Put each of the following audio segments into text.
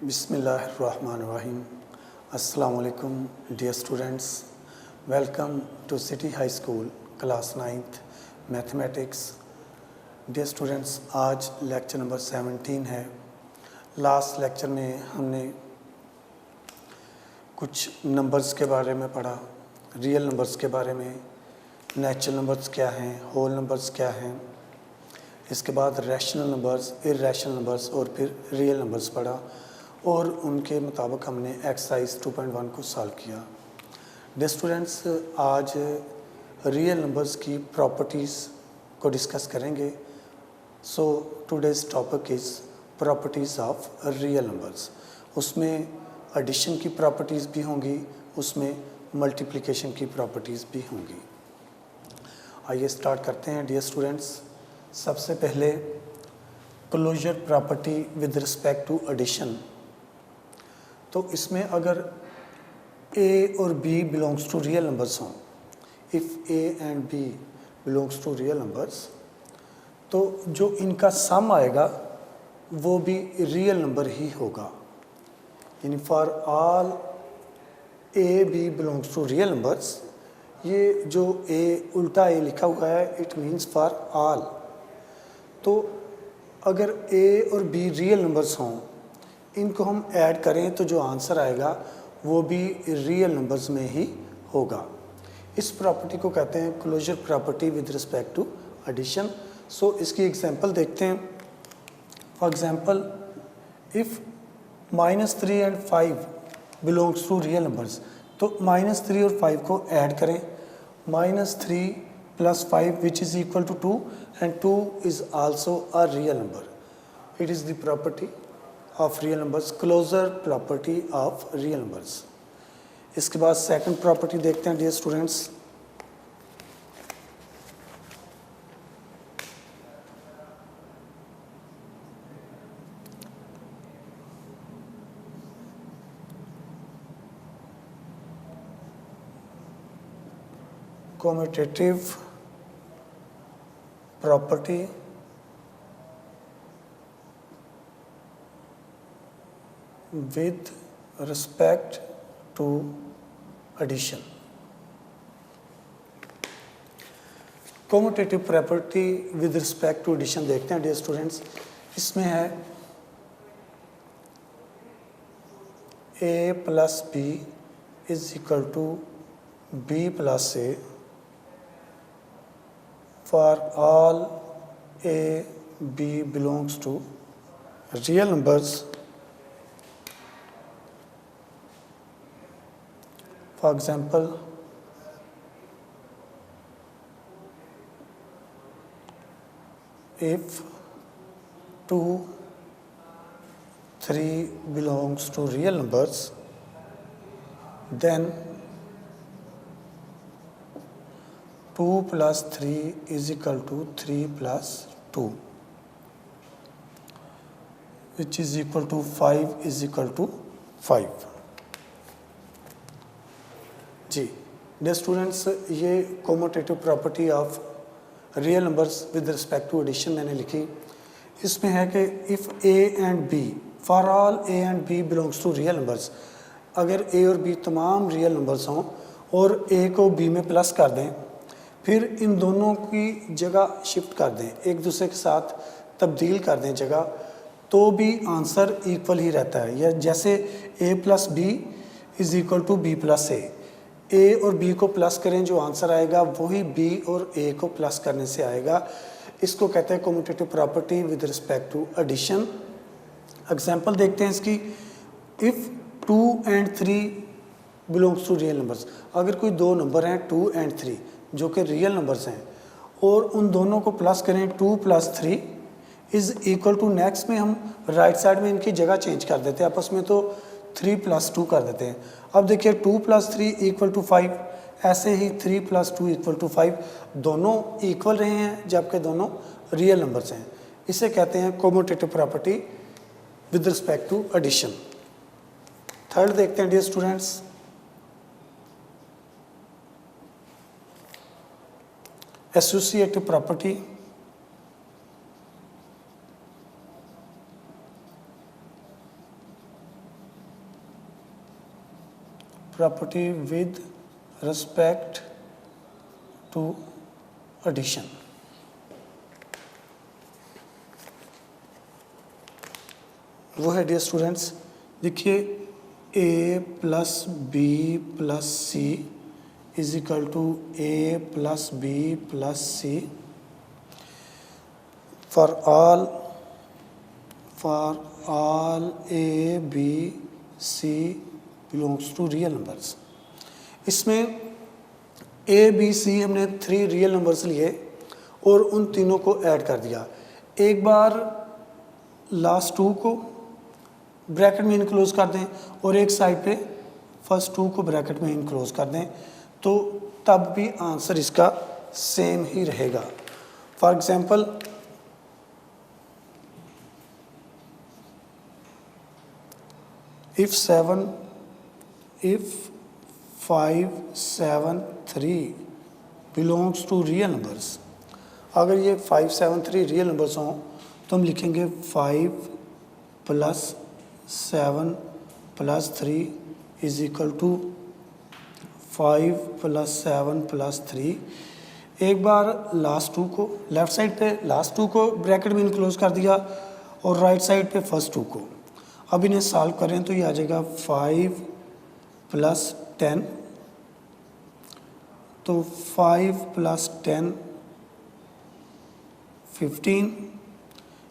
Bismillahirrahmanirrahim. Assalamu alaikum dear students. Welcome to City High School class 9th Mathematics. Dear students, आज lecture number 17 है. Last lecture में हमने कुछ numbers के बारे में पढ़ा, रियल नंबर्स के बारे में, नेचुरल नंबर्स क्या हैं, होल नंबर्स क्या हैं, इसके बाद रैशनल नंबर्स, इर्रेशनल नंबर्स और फिर रियल नंबर्स पढ़ा और उनके मुताबिक हमने एक्सरसाइज 2.1 को सॉल्व किया. डियर स्टूडेंट्स, आज रियल नंबर्स की प्रॉपर्टीज़ को डिस्कस करेंगे. सो today's topic is properties of real numbers. उसमें एडिशन की प्रॉपर्टीज़ भी होंगी, उसमें मल्टीप्लिकेशन की प्रॉपर्टीज़ भी होंगी. आइए स्टार्ट करते हैं डियर स्टूडेंट्स. सबसे पहले closure property with respect to addition. तो इसमें अगर a और b belongs to real numbers हों, if a and b belongs to real numbers, तो जो इनका सम आएगा वो भी रियल नंबर ही होगा. यानी for all a b belongs to real numbers, ये जो a उल्टा a लिखा हुआ है, इट मीन्स फॉर ऑल. तो अगर a और b रियल नंबर्स हों, इनको हम ऐड करें तो जो आंसर आएगा वो भी रियल नंबर्स में ही होगा. इस प्रॉपर्टी को कहते हैं closure property with respect to addition. So इसकी एग्जांपल देखते हैं. For example, if -3 and 5 belongs to real numbers, तो -3 और 5 को ऐड करें. -3 + 5 which is equal to 2 and 2 is also a real number. It is the property of real numbers, closure property of real numbers. इसके बाद second property देखते हैं dear students. commutative property with respect to addition. commutative property with respect to addition देखते हैं dear students. इसमें है a + b = b + a for all a b belongs to real numbers. For example, if 2, 3 belongs to real numbers, then 2 + 3 = 3 + 2, which is equal to 5 = 5. जी dear students, ये commutative property of real numbers with respect to addition मैंने लिखी. इसमें है कि if a and b, for all a and b belongs to real numbers, अगर a और b तमाम रियल नंबर्स हों और a को b में प्लस कर दें, फिर इन दोनों की जगह शिफ्ट कर दें, एक दूसरे के साथ तब्दील कर दें जगह, तो भी आंसर इक्वल ही रहता है. या जैसे a + b = b + a, a और b को प्लस करें, जो आंसर आएगा वही b और a को प्लस करने से आएगा. इसको कहते हैं commutative property with respect to addition. Example देखते हैं इसकी. If 2 and 3 belongs to real numbers, अगर कोई दो नंबर हैं 2 एंड 3 जो कि रियल नंबर्स हैं, और उन दोनों को प्लस करें, 2 + 3 = नेक्स्ट में हम राइट साइड में इनकी जगह चेंज कर देते हैं आपस में, तो 3 + 2 कर देते हैं. अब देखिए 2 + 3 = 5, ऐसे ही 3 + 2 = 5. दोनों इक्वल रहे हैं जबकि दोनों रियल नंबर्स हैं. इसे कहते हैं commutative property with respect to addition. Third देखते हैं dear students. Associative property. Property with respect to addition. वो है डियर स्टूडेंट्स, देखिए a plus B plus C is equal to a plus B plus C for all a b c belongs to real numbers. इसमें a b c हमने 3 real numbers लिए और उन तीनों को ऐड कर दिया। एक बार लास्ट 2 को ब्रैकेट में इनक्लोज कर दें और एक साइड पे फर्स्ट 2 को ब्रैकेट में इनक्लोज कर दें, तो तब भी आंसर इसका सेम ही रहेगा। For example if 5 7 3 belongs to real numbers, अगर ये 5 7 3 रियल नंबर्स हों तो हम लिखेंगे 5 plus 7 plus 3 is equal to 5 plus 7 plus 3। एक बार लास्ट 2 को लेफ़्ट साइड पे लास्ट 2 को ब्रैकेट में इनक्लोज कर दिया और राइट साइड पे फर्स्ट 2 को। अब इन्हें सॉल्व करें तो ये आ जाएगा 5 प्लस 10, तो 5 प्लस 10 15।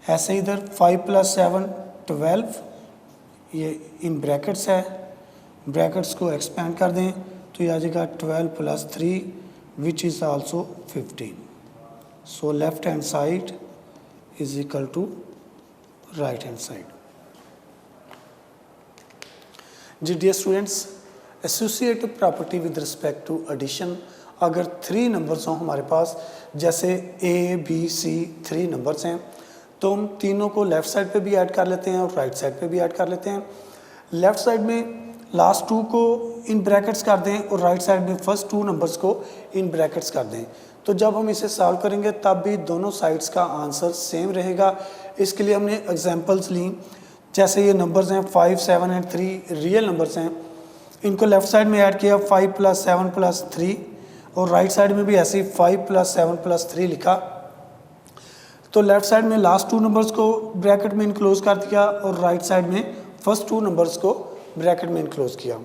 ऐसे इधर 5 प्लस 7 12, ये इन ब्रैकेट्स है, ब्रैकेट्स को एक्सपेंड कर दें तो ये आ जाएगा 12 plus 3 which is also 15। So left hand side is equal to right hand side. जी dear students, associative property with respect to addition, अगर 3 नंबर्स हों हमारे पास, जैसे a b c 3 नंबर्स हैं, तो हम तीनों को लेफ़्ट साइड पे भी ऐड कर लेते हैं और राइट साइड पे भी ऐड कर लेते हैं। लेफ़्ट साइड में लास्ट 2 को इन ब्रैकेट्स कर दें और राइट साइड में फर्स्ट 2 नंबर्स को इन ब्रैकेट्स कर दें, तो जब हम इसे सॉल्व करेंगे तब भी दोनों साइड्स का आंसर सेम रहेगा। इसके लिए हमने एग्जांपल्स ली, जैसे ये नंबर्स हैं 5 7 एंड 3 रियल नंबर्स हैं, इनको लेफ़्ट साइड में ऐड किया 5 प्लस 7 प्लस 3 और राइट साइड में भी ऐसे ही 5 प्लस 7 प्लस 3 लिखा। तो लेफ़्ट साइड में लास्ट 2 नंबर्स को ब्रैकेट में इनक्लोज कर दिया और राइट साइड में फर्स्ट 2 नंबर्स को ब्रैकेट में इनक्लोज किया।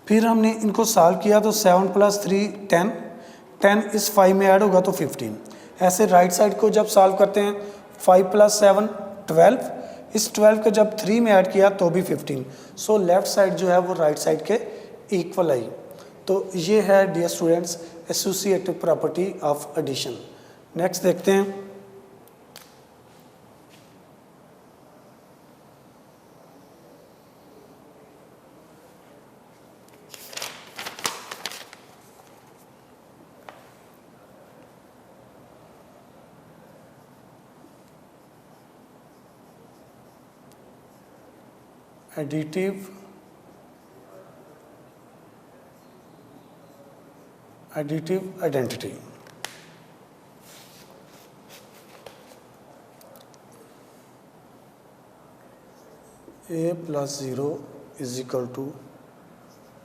फिर हमने इनको सॉल्व किया तो 7 प्लस 3 10, 10 इस 5 में ऐड होगा तो 15। ऐसे राइट साइड को जब सॉल्व करते हैं 5 प्लस 7 12, इस 12 को जब 3 में ऐड किया तो भी 15। सो लेफ़्ट साइड जो है वो राइट साइड के इक्वल आई। तो ये है dear students associative property of addition. Next देखते हैं, additive identity. a plus 0 is equal to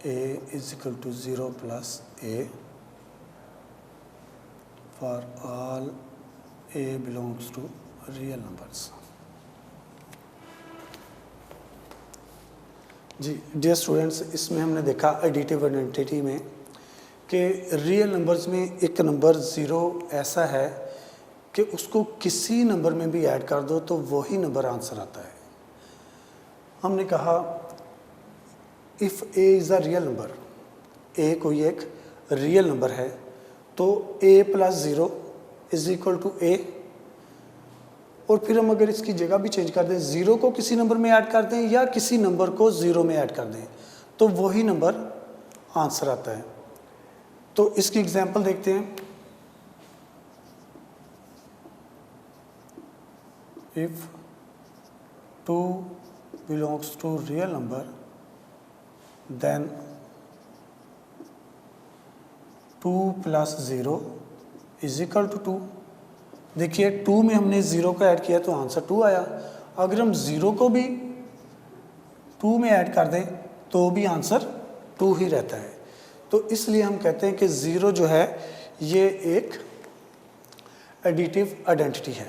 a is equal to 0 plus a for all a belongs to real numbers. जी डियर स्टूडेंट्स, इसमें हमने देखा एडिटिव आइडेंटिटी में कि real numbers में एक नंबर 0 ऐसा है कि उसको किसी नंबर में भी ऐड कर दो तो वही नंबर आंसर आता है। हमने कहा if a is a real number, a कोई एक रियल नंबर है तो a plus 0 is equal to a, और फिर हम अगर इसकी जगह भी चेंज कर दें, 0 को किसी नंबर में ऐड कर दें या किसी नंबर को 0 में ऐड कर दें तो वही नंबर आंसर आता है। तो इसकी एग्जांपल देखते हैं। If 2 belongs to real number then 2 plus 0 is equal to 2। देखिए 2 में हमने 0 को ऐड किया तो आंसर 2 आया। अगर हम 0 को भी 2 में ऐड कर दें तो भी आंसर 2 ही रहता है। तो इसलिए हम कहते हैं कि 0 जो है ये एक एडिटिव आइडेंटिटी है।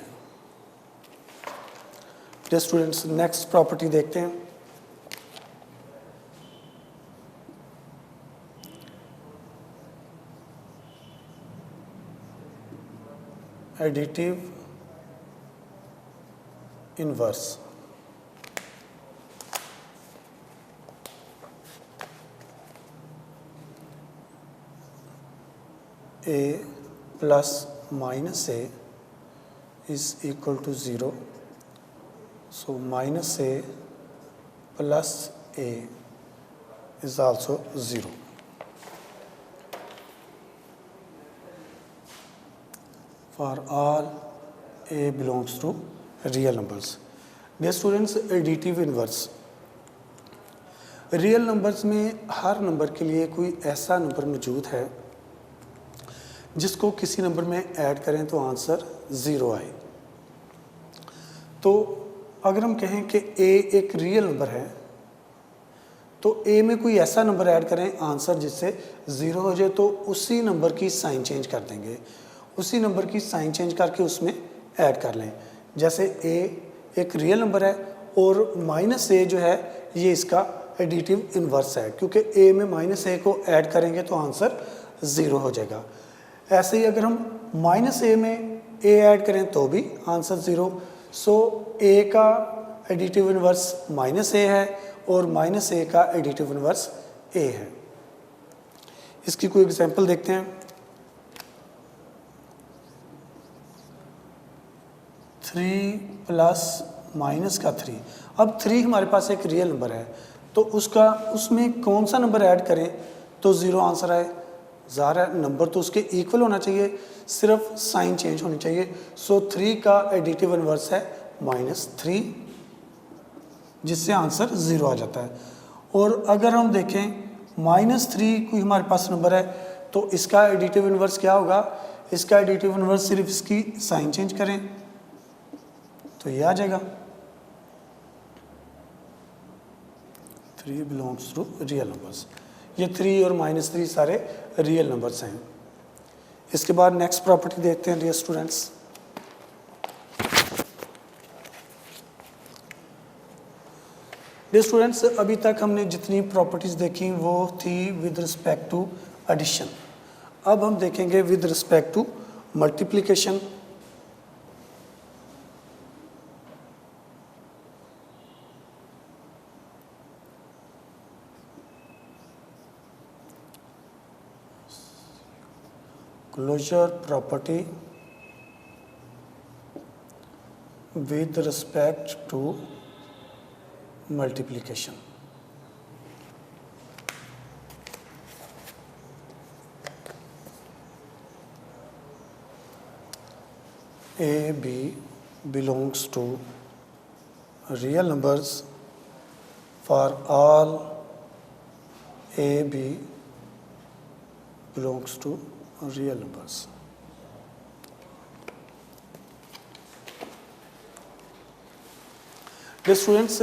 डियर स्टूडेंट्स, नेक्स्ट प्रॉपर्टी देखते हैं। Additive inverse. a plus minus a is equal to 0. So minus a plus a is also 0. For all a belongs to real numbers. Dear students, additive inverse. Real numbers में हर number के लिए कोई ऐसा number मौजूद है जिसको किसी number में ऐड करें तो आंसर 0 आए। तो अगर हम कहें कि a एक रियल नंबर है तो a में कोई ऐसा नंबर ऐड करें आंसर जिससे 0 हो जाए, तो उसी नंबर की साइन चेंज कर देंगे, उसी नंबर की साइन चेंज करके उसमें ऐड कर लें। जैसे a एक रियल नंबर है और माइनस a जो है ये इसका एडिटिव इन्वर्स है, क्योंकि a में माइनस a को ऐड करेंगे तो आंसर 0 हो जाएगा। ऐसे ही अगर हम माइनस a में a ऐड करें तो भी आंसर 0। सो a का एडिटिव इन्वर्स माइनस a है और माइनस a का एडिटिव इन्वर्स a है। इसकी कोई एग्जांपल देखते हैं। 3 प्लस माइनस का 3। अब 3 हमारे पास एक रियल नंबर है तो उसमें कौन सा नंबर ऐड करें तो 0 आंसर आए। ज़ाहिर है नंबर तो उसके इक्वल होना चाहिए, सिर्फ साइन चेंज होनी चाहिए। सो 3 का एडिटिव इन्वर्स है -3, जिससे आंसर 0 आ जाता है। और अगर हम देखें -3 कोई हमारे पास नंबर है तो इसका एडिटिव इन्वर्स क्या होगा, इसका एडिटिव इन्वर्स सिर्फ इसकी साइन चेंज करें तो ये आ जाएगा। 3 बिलोंग्स टू रियल नंबर्स। ये 3 और -3 सारे रियल नंबर्स हैं। इसके बाद नेक्स्ट प्रॉपर्टी देखते हैं डियर स्टूडेंट्स। डियर स्टूडेंट्स, अभी तक हमने जितनी प्रॉपर्टीज देखी वो थी विद रिस्पेक्ट टू एडिशन। अब हम देखेंगे with respect to multiplication. Closure property with respect to multiplication. A, B belongs to real numbers for all A, B belongs to real numbers. Dear students,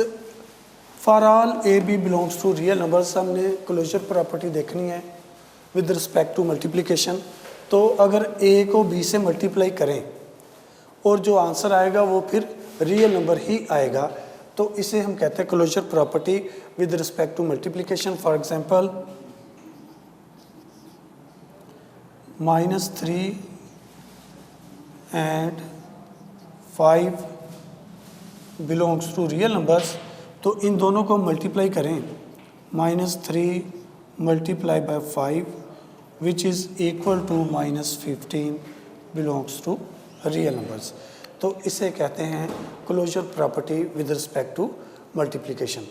for all A, B belongs to real numbers हमने closure property देखनी है with respect to multiplication. तो अगर A को B से multiply करें और जो आंसर आएगा वो फिर रियल नंबर ही आएगा, तो इसे हम कहते हैं closure property with respect to multiplication. For example -3 and 5 belongs to real numbers, तो इन दोनों को मल्टीप्लाई करें। -3 multiply by 5 which is equal to -15 belongs to real numbers. तो इसे कहते हैं closure property with respect to multiplication.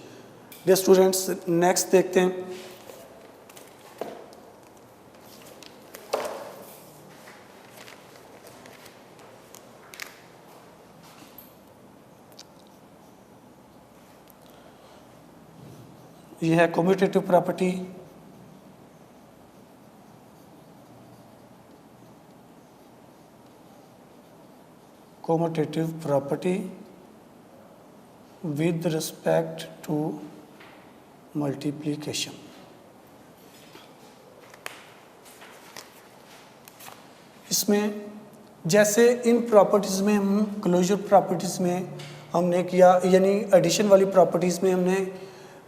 Dear students, next देखते हैं। यह है commutative property. Commutative property with respect to multiplication. इसमें जैसे इन प्रॉपर्टीज़ में हम क्लोजर प्रॉपर्टीज़ में हमने किया, यानी एडिशन वाली प्रॉपर्टीज़ में हमने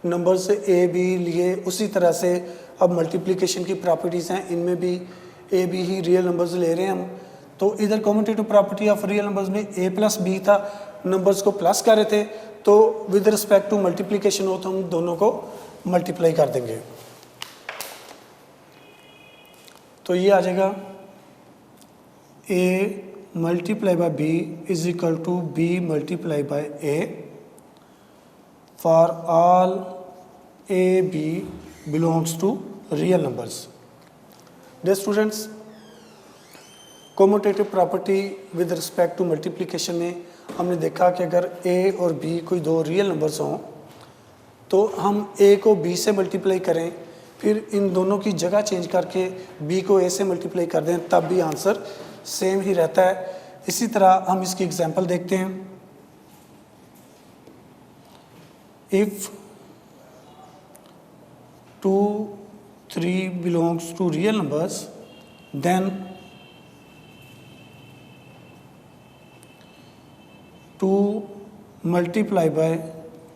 नंबर्स ए बी लिए, उसी तरह से अब मल्टीप्लिकेशन की प्रॉपर्टीज़ हैं, इनमें भी ए बी ही रियल नंबर्स ले रहे हैं हम। तो इधर commutative property of real numbers में ए प्लस बी था, नंबर्स को प्लस कर रहे थे, तो विद रिस्पेक्ट टू मल्टीप्लिकेशन हो तो हम दोनों को मल्टीप्लाई कर देंगे। तो ये आ जाएगा A multiply by B is equal to B multiply by A for all A B belongs to real numbers. Dear students, commutative property with respect to multiplication में हमने देखा कि अगर ए और बी कोई दो रियल नंबर्स हों तो हम ए को बी से मल्टीप्लाई करें, फिर इन दोनों की जगह चेंज करके बी को ए से मल्टीप्लाई कर दें, तब भी आंसर सेम ही रहता है। इसी तरह हम इसकी एग्जांपल देखते हैं। If 2 3 belongs to real numbers, then 2 multiply by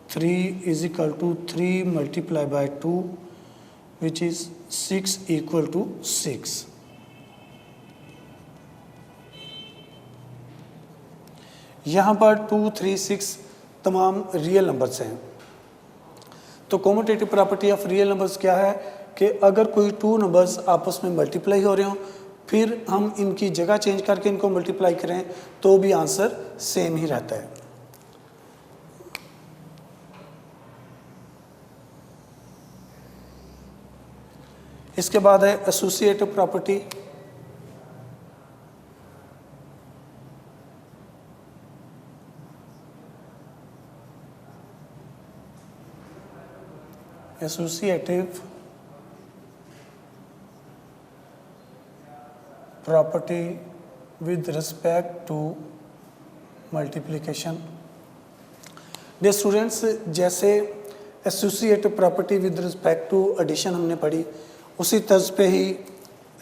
3 is equal to 3 multiply by 2, which is 6 equal to 6। यहाँ पर 2 3 6 तमाम रियल नंबर्स हैं। तो commutative property of real numbers क्या है कि अगर कोई 2 नंबर्स आपस में मल्टीप्लाई हो रहे हों, फिर हम इनकी जगह चेंज करके इनको मल्टीप्लाई करें तो भी आंसर सेम ही रहता है। इसके बाद है associative property. Associative property with respect to multiplication. Dear students, जैसे associative property with respect to addition हमने पढ़ी, उसी तर्ज पे ही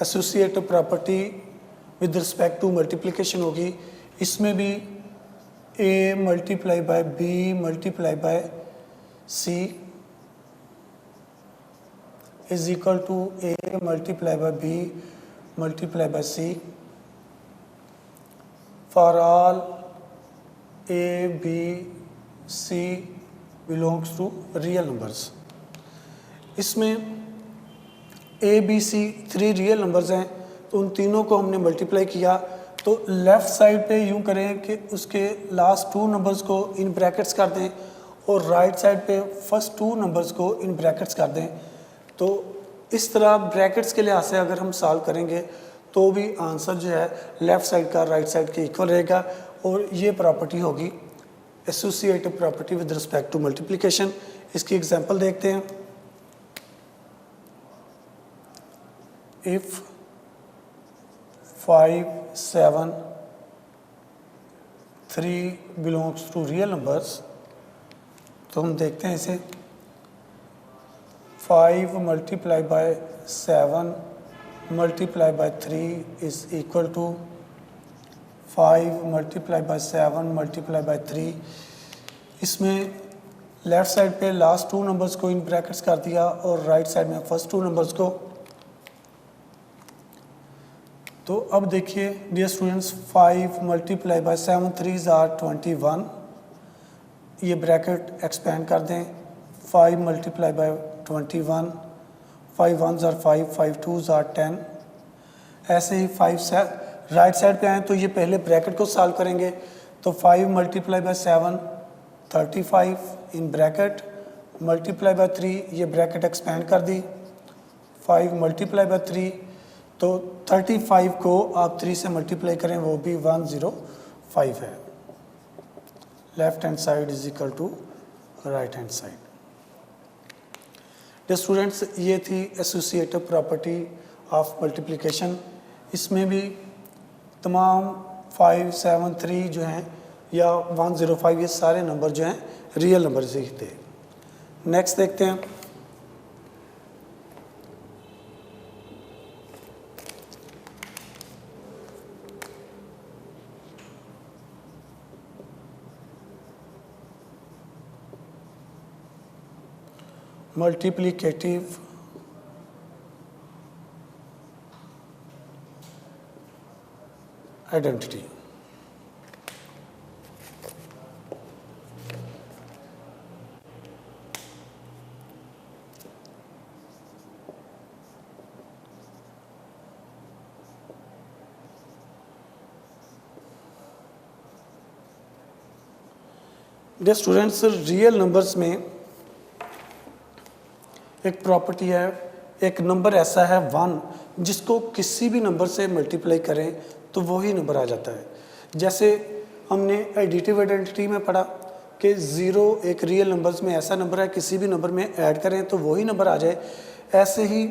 associative property with respect to multiplication होगी। इसमें भी A multiply by B multiply by C is equal to a multiply by b multiply by c for all a b c belongs to real numbers। इसमें a b c 3 real numbers हैं, तो उन तीनों को हमने multiply किया। तो left side पे यूँ करें कि उसके लास्ट 2 नंबर्स को इन ब्रैकेट्स कर दें और राइट साइड पे फर्स्ट 2 नंबर्स को इन ब्रैकेट्स कर दें। तो इस तरह ब्रैकेट्स के लिहाज से अगर हम सॉल्व करेंगे तो भी आंसर जो है लेफ़्ट साइड का राइट साइड के इक्वल रहेगा, और ये प्रॉपर्टी होगी associative property with respect to multiplication. इसकी एग्जांपल देखते हैं। If 5 7 3 belongs to real numbers, तो हम देखते हैं इसे। 5 multiply by 7 multiply by 3 is equal to 5 multiply by 7 multiply by 3। इसमें लेफ़्ट साइड पे लास्ट 2 नंबर्स को इन ब्रैकेट्स कर दिया और राइट साइड में फर्स्ट 2 नंबर्स को। तो अब देखिए dear students, 5 multiply by 7 3s are 21, ये ब्रैकेट एक्सपेंड कर दें। 5 multiply by 21, 5 1s are 5, 5 2s are 10। ऐसे ही 5 से राइट साइड पे आए तो ये पहले ब्रैकेट को सॉल्व करेंगे। तो 5 multiply by 7 35 in bracket multiply by 3, ये ब्रैकेट एक्सपेंड कर दी। 5 multiply by 3, तो 35 को आप 3 से मल्टीप्लाई करें वो भी 105 है। Left hand side is equal to right hand side. Dear students, ये थी एसोसिएटिव प्रॉपर्टी ऑफ मल्टीप्लिकेशन। इसमें भी तमाम 5 7 3 जो हैं या 105, ये सारे नंबर जो हैं रियल नंबर ही थे। नेक्स्ट देखते हैं। Multiplicative identity. Dear students, real numbers में एक प्रॉपर्टी है, एक नंबर ऐसा है 1 जिसको किसी भी नंबर से मल्टीप्लाई करें तो वही नंबर आ जाता है। जैसे हमने एडिटिव आइडेंटिटी में पढ़ा कि 0 एक रियल नंबर्स में ऐसा नंबर है किसी भी नंबर में ऐड करें तो वही नंबर आ जाए। ऐसे ही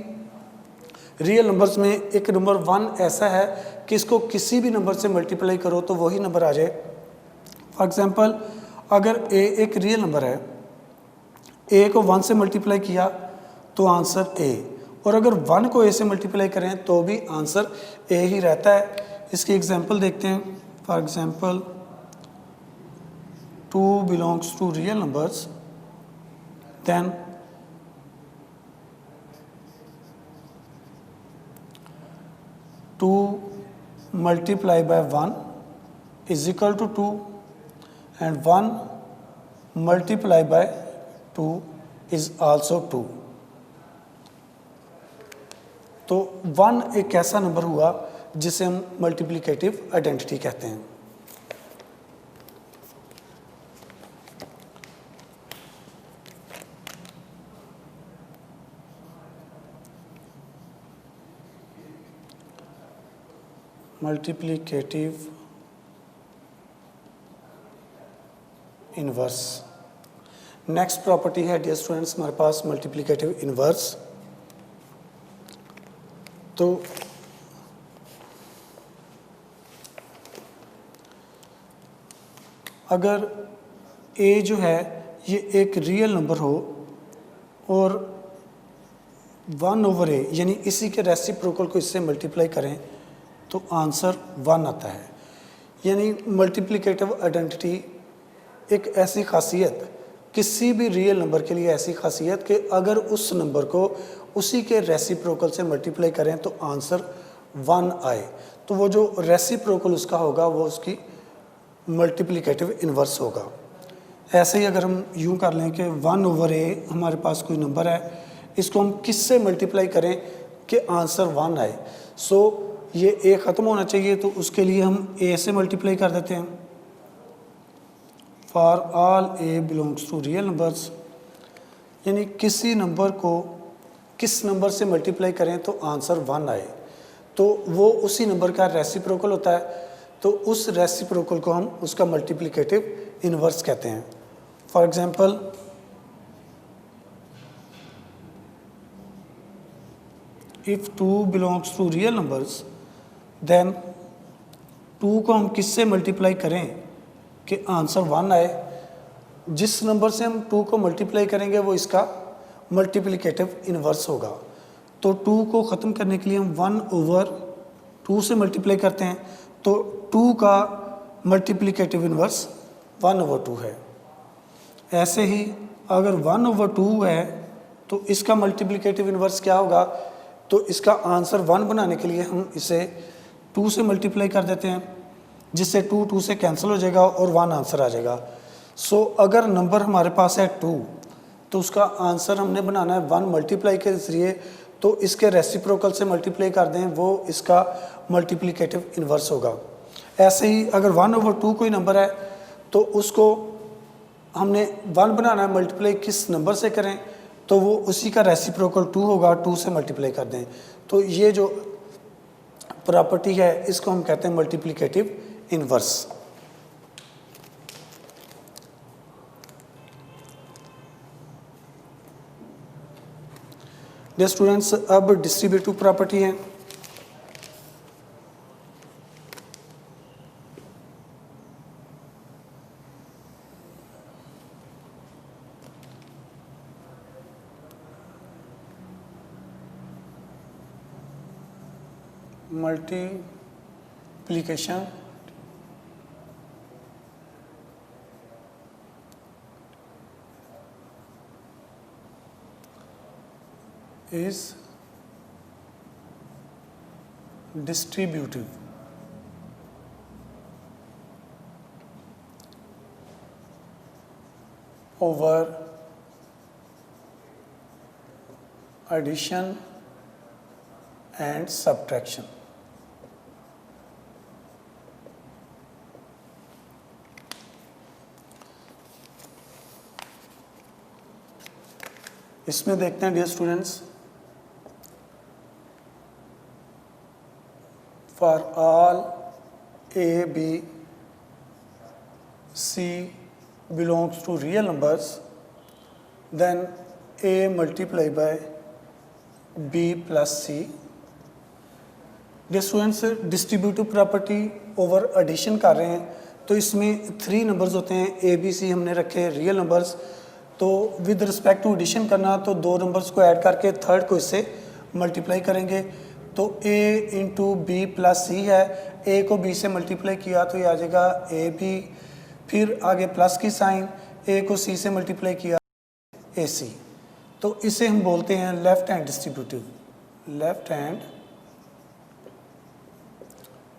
रियल नंबर्स में एक नंबर 1 ऐसा है कि इसको किसी भी नंबर से मल्टीप्लाई करो तो वही नंबर आ जाए। फॉर एग्जांपल, अगर a एक रियल नंबर है, a को 1 से मल्टीप्लाई किया तो आंसर a, और अगर 1 को a से मल्टीप्लाई करें तो भी आंसर a ही रहता है। इसकी एग्जांपल देखते हैं। For example, 2 belongs to real numbers, then 2 multiplied by 1 is equal to 2 and 1 multiplied by 2 is also 2। तो 1 एक ऐसा नंबर हुआ जिसे हम मल्टीप्लिकेटिव आइडेंटिटी कहते हैं। Multiplicative inverse. नेक्स्ट प्रॉपर्टी है डियर स्टूडेंट्स हमारे पास मल्टीप्लिकेटिव इनवर्स। तो अगर a जो है ये एक रियल नंबर हो और 1/a यानी इसी के रेसिप्रोकल को इससे मल्टीप्लाई करें तो आंसर 1 आता है। यानी मल्टीप्लिकेटिव आइडेंटिटी एक ऐसी खासियत, किसी भी रियल नंबर के लिए ऐसी खासियत कि अगर उस नंबर को उसी के रेसिप्रोकल से मल्टीप्लाई करें तो आंसर 1 आए, तो वो जो रेसिप्रोकल उसका होगा वो उसकी मल्टीप्लिकेटिव इन्वर्स होगा। ऐसे ही अगर हम यूं कर लें कि 1/a हमारे पास कोई नंबर है, इसको हम किससे मल्टीप्लाई करें कि आंसर 1 आए। सो ये a ख़त्म होना चाहिए तो उसके लिए हम a से मल्टीप्लाई कर देते हैं। For all a belongs to real numbers, यानी किसी नंबर को किस नंबर से मल्टीप्लाई करें तो आंसर 1 आए, तो वो उसी नंबर का रेसिप्रोकल होता है, तो उस रेसिप्रोकल को हम उसका मल्टीप्लिकेटिव इनवर्स कहते हैं। For example, if 2 belongs to real numbers then 2 को हम किससे मल्टीप्लाई करें कि आंसर 1 आए। जिस नंबर से हम 2 को मल्टीप्लाई करेंगे वो इसका मल्टीप्लिकेटिव इनवर्स होगा। तो 2 को ख़त्म करने के लिए हम 1/2 से मल्टीप्लाई करते हैं, तो 2 का मल्टीप्लिकेटिव इनवर्स 1/2 है। ऐसे ही अगर 1/2 है तो इसका मल्टीप्लिकेटिव इनवर्स क्या होगा, तो इसका आंसर 1 बनाने के लिए हम इसे 2 से मल्टीप्लाई कर देते हैं, जिससे 2 से कैंसिल हो जाएगा और 1 आंसर आ जाएगा। सो अगर नंबर हमारे पास है 2 तो उसका आंसर हमने बनाना है 1 मल्टीप्लाई के ज़रिए, तो इसके रेसिप्रोकल से मल्टीप्लाई कर दें वो इसका मल्टीप्लिकेटिव इनवर्स होगा। ऐसे ही अगर 1/2 कोई नंबर है तो उसको हमने 1 बनाना है, मल्टीप्लाई किस नंबर से करें तो वो उसी का रेसिप्रोकल 2 होगा, 2 से मल्टीप्लाई कर दें। तो ये जो प्रॉपर्टी है इसको हम कहते हैं मल्टीप्लिकेटिव इनवर्स। डियर स्टूडेंट्स, अब डिस्ट्रीब्यूटिव प्रॉपर्टी है। Multiplication is distributive. Over addition and subtraction. इसमें देखते हैं dear students, for all A B C belongs to real numbers, then a multiplied by b plus c. Dear students, distributive property over addition कर रहे हैं, तो इसमें 3 numbers होते हैं, ए बी सी हमने रखे रियल नंबर्स। तो विद रिस्पेक्ट टू एडिशन करना, तो 2 नंबर्स को ऐड करके थर्ड को इससे मल्टीप्लाई करेंगे। तो a इंटू बी प्लस सी है, a को b से मल्टीप्लाई किया तो ये आ जाएगा ए बी, फिर आगे प्लस की साइन, a को c से मल्टीप्लाई किया ए सी। तो इसे हम बोलते हैं left hand distributive, left hand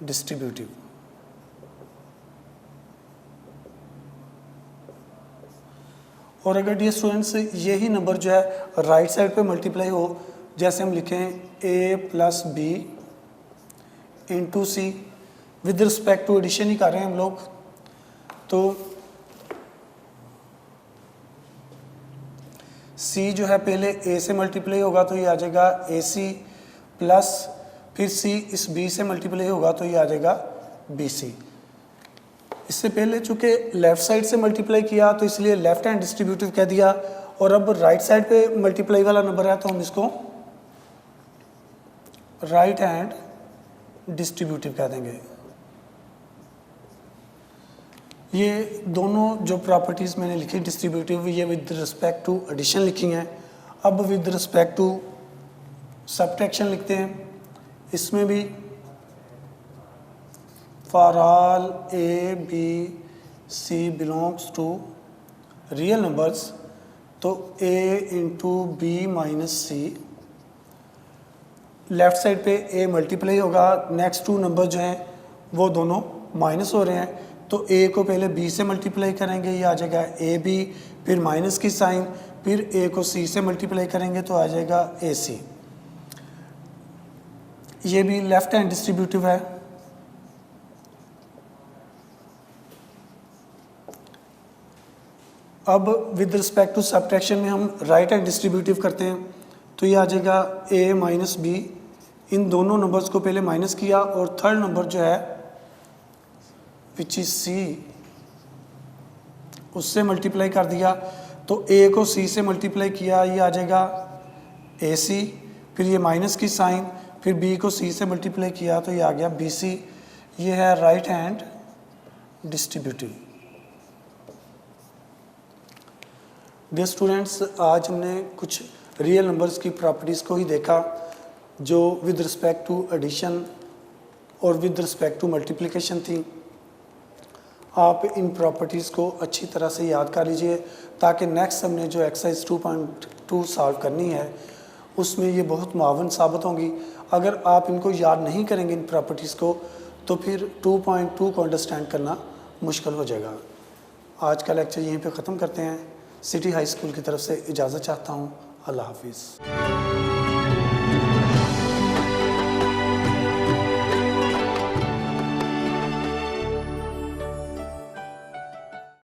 distributive. और अगर डियर स्टूडेंट्स यही नंबर जो है राइट साइड पे मल्टीप्लाई हो, जैसे हम लिखें a plus B into C, with respect to addition ही कर रहे हैं हम लोग। तो c जो है पहले a से मल्टीप्लाई होगा तो ये आ जाएगा ए सी, प्लस फिर c इस b से मल्टीप्लाई होगा तो ये आ जाएगा बी सी। इससे पहले चूंकि लेफ्ट साइड से मल्टीप्लाई किया तो इसलिए लेफ्ट हैंड डिस्ट्रीब्यूटिव कह दिया, और अब राइट साइड पे मल्टीप्लाई वाला नंबर है तो हम इसको राइट हैंड डिस्ट्रीब्यूटिव कह देंगे। ये दोनों जो प्रॉपर्टीज़ मैंने लिखी डिस्ट्रीब्यूटिव, ये विद रिस्पेक्ट टू एडिशन लिखी हैं। अब विद रिस्पेक्ट टू सब्ट्रैक्शन लिखते हैं। इसमें भी for all A B C belongs to real numbers, तो a into B minus C, left side पे a मल्टीप्लाई होगा, नेक्स्ट 2 नंबर जो हैं वो दोनों माइनस हो रहे हैं, तो a को पहले b से मल्टीप्लाई करेंगे, ये आ जाएगा ए बी, फिर माइनस की साइन, फिर a को c से मल्टीप्लाई करेंगे तो आ जाएगा ए सी। ये भी लेफ्ट हैंड डिस्ट्रीब्यूटिव है। अब विद रिस्पेक्ट टू सब्ट्रैक्शन में हम राइट हैंड डिस्ट्रीब्यूटिव करते हैं, तो ये आ जाएगा a माइनस बी, इन दोनों नंबर्स को पहले माइनस किया और थर्ड नंबर जो है विच इज c उससे मल्टीप्लाई कर दिया, तो a को c से मल्टीप्लाई किया, ये आ जाएगा ए सी, फिर ये माइनस की साइन, फिर b को c से मल्टीप्लाई किया तो ये आ गया बी सी। ये है right hand distributive. Dear students, आज हमने कुछ रियल नंबर्स की प्रॉपर्टीज़ को ही देखा जो विद रिस्पेक्ट टू एडिशन और विद रिस्पेक्ट टू मल्टीप्लिकेशन थी। आप इन प्रॉपर्टीज़ को अच्छी तरह से याद कर लीजिए ताकि नेक्स्ट हमने जो एक्सरसाइज 2.2 सॉल्व करनी है उसमें ये बहुत मुआवन साबित होंगी। अगर आप इनको याद नहीं करेंगे इन प्रॉपर्टीज़ को तो फिर 2.2 को अंडरस्टैंड करना मुश्किल हो जाएगा। आज का लेक्चर यहीं पे ख़त्म करते हैं। सिटी हाई स्कूल की तरफ से इजाज़त चाहता हूँ। अल्लाह हाफिज़।